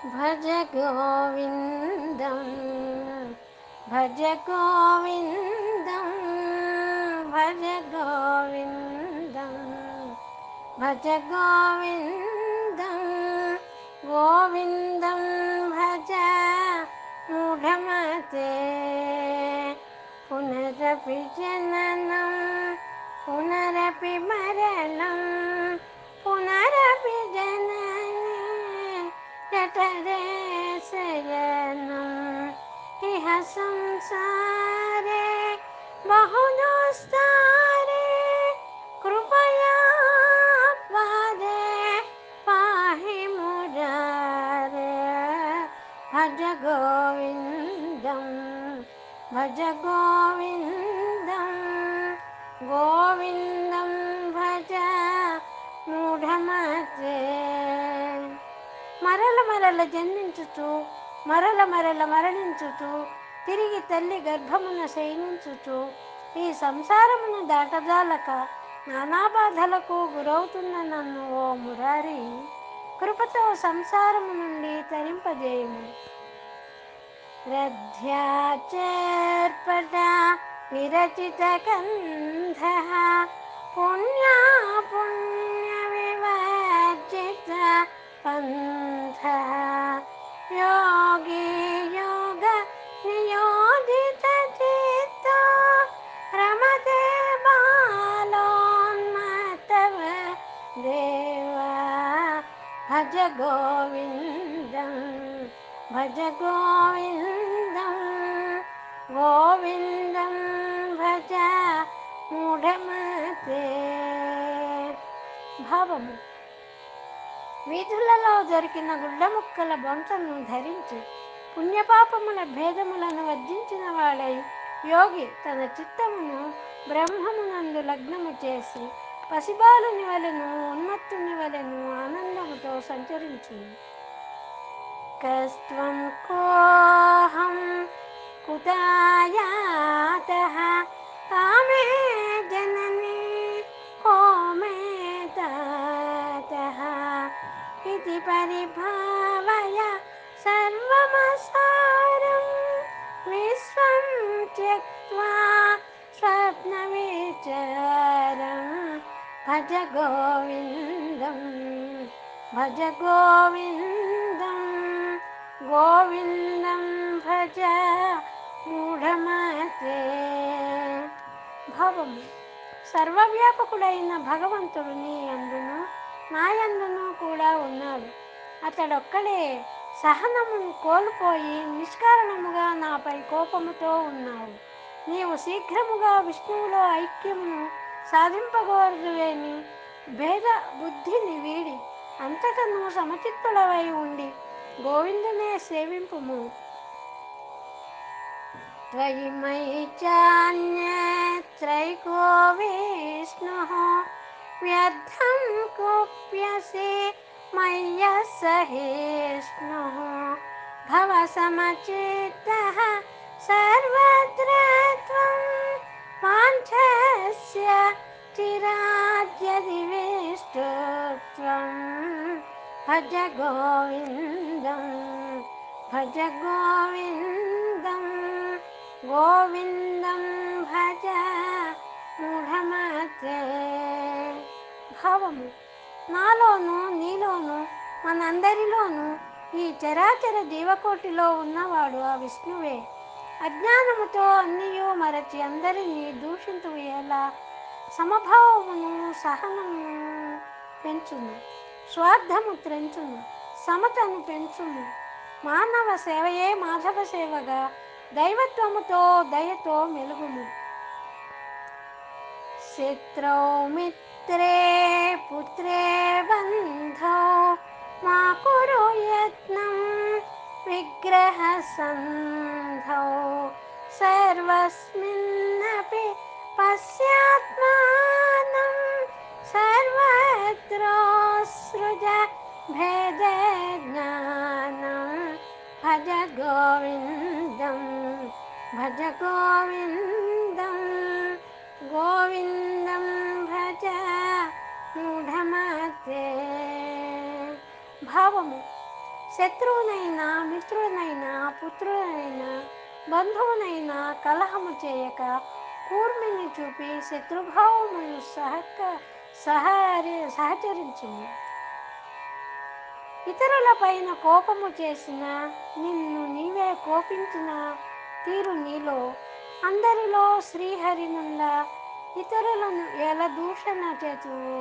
భజ గోవిందం భజ గోవిందం భజ గోవిందం భజ గోవిందం గోవిందం భజ మూఢమతే పునరపి జననం పునరపి మరణం పునరపి జననే జఠరే శయనం ఇహ సంసారే బహుదుస్తారే కృపయా పాదే పాహి మురారే భజ గోవిందం భజ గోవిందం గోవిందం భజ మూఢమతే మరల మరల జన్మించుచు మరల మరల మరణించుచు తిరిగి తల్లి గర్భమున శయనించుచు ఈ సంసారమును దాటజాలక నానా బాధలకు గురవుతున్న నన్ను ఓ మురారి కృపతో సంసారము నుండి తరింపజేయుము. రథ్యాచర్పట విరచిత కంధ పుణ్యా పుణ్య వివర్జిత పంథ యోగి యోగ నియోజిత చిత్త రమతే బాలోన్మతవ దేవా భజ గోవిందం భజ గోవిందం గోవిందం భజ మూఢమతే. భావము: వీధులలో దొరికిన గుడ్డముక్కల బొంతను ధరించి పుణ్యపాపముల భేదములను వర్జించిన వాడై యోగి తన చిత్తమును బ్రహ్మమునందు లగ్నము చేసి పసిబాలుని వలెను ఉన్మత్తుని వలెను ఆనందముతో సంచరించును. కస్త్వం కోహం కుతాయాతః కామే జననీ కో మే తాతః ఇతి పరిభావయ సర్వమసారం విశ్వం త్యక్త్వా స్వప్నవిచారం భజ గోవిందం భజ గోవిందం గోవిందం భజ మూఢమతే. భావము: సర్వవ్యాపకుడైన భగవంతుడు నీ యందును నా యందును కూడా ఉన్నాడు. అతడొక్కడే సహనమును కోల్పోయి నిష్కారణముగా నాపై కోపముతో ఉన్నావు. నీవు శీఘ్రముగా విష్ణువులో ఐక్యమును సాధింపగోరుదువేని భేద బుద్ధిని వీడి అంతటను సమచిత్తుడవై ఉండి గోవిందునే సేవింపుము. త్వయి మయి చాన్యత్రైకో విష్ణుః వ్యర్థం కుప్యసి మయ్యః సహిష్ణుః భవ సమచిత్తః సర్వత్ర త్వం వాంఛస్య చిరాద్యది విష్ణుత్వం భజ గోవిందం భజ గోవిందం గోవిందం భజ మూఢమతే. భావము: నాలోను నీలోను మనందరిలోనూ ఈ చరాచర జీవకోటిలో ఉన్నవాడు ఆ విష్ణువే. అజ్ఞానముతో అన్నియూ మరచి అందరినీ దూషింతువు ఎలా? సమభావమును సహనమును పెంచును, స్వార్థము త్రెంచును, సమతను పెంచుము. మానవ సేవయే మాధవ సేవగా దైవత్వముతో దయతో మెలుగుము. శత్రౌ మిత్రే పుత్రే బంధౌ మా కురు యత్నం విగ్రహ సంధౌ సర్వస్మిన్నపి పశ్యాత్మానం సర్వత్రోత్సృజ భేద జ్ఞానం భజ గోవిందం భజ గోవిందం గోవిందం భజ మూఢమతే. భావము: శత్రువునైనా మిత్రునైనా పుత్రునైనా బంధువునైనా కలహము చేయక కూర్మిని చూపి శత్రుభావమును సహచరించుము. ఇతరుల పైన కోపము చేసిన నిన్ను నీవే కోపించిన తీరు నీలో అందరిలో శ్రీహరి నుండ ఇతరులను ఎలా దూషణ చేతువు.